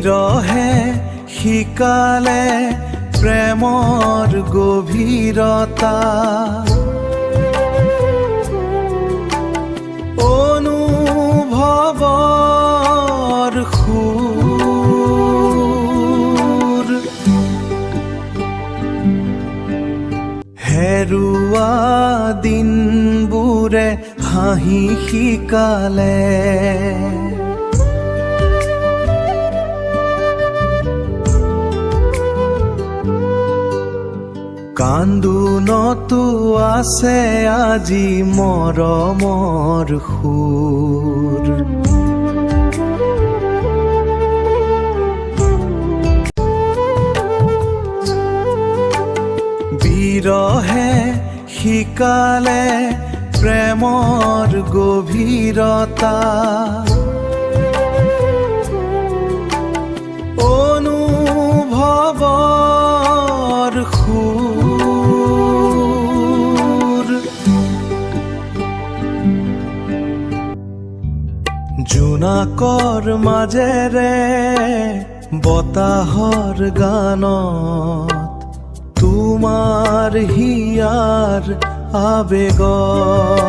বিৰহে শিকালে প্ৰেমৰ গভীৰতা, অনুভৱৰ সুৰ, হেৰুৱা দিনবোৰে হাঁহি শিকালে, কান্দোনতো আছে আজি মৰমৰ সুৰ। বিৰহে শিকালে প্ৰেমৰ গভীৰতা, অনুভৱৰ সুৰ, জোনাকৰ মাজেৰে বতাহৰ গানত তোমাৰ হিয়াৰ আবেগত,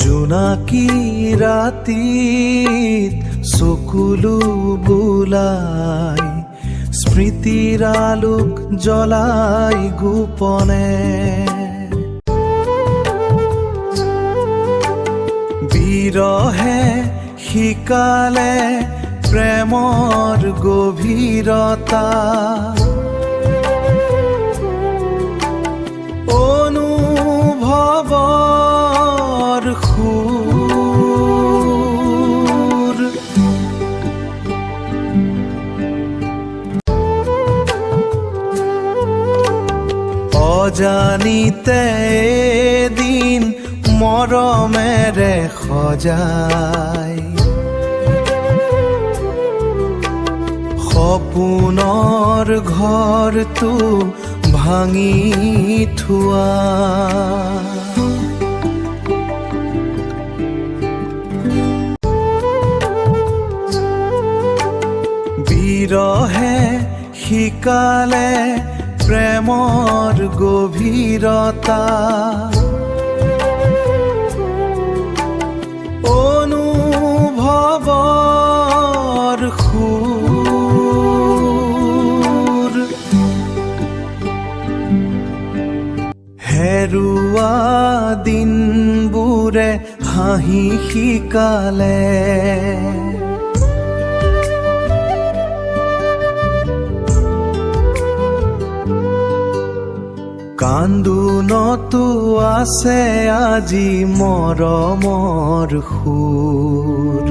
জোনাকী ৰাতিত চকুলো বুলাই, স্মৃতিৰ আলোক জ্বলাই গোপনে, বিৰহে শিকালে প্ৰেমৰ গভীৰতা, অনুভৱৰ সুৰ, অজানিতে এদিন মৰমেৰে সজাই, সপোনৰ ঘৰটো ভাঙি থোৱা, বিৰহে শিকালে প্ৰেমৰ গভীৰতা, অনুভৱৰ সুৰ, হেৰুৱা দিনবোৰে হাঁহি শিকালে, কান্দোনতো আছে আজি মৰমৰ সুৰ।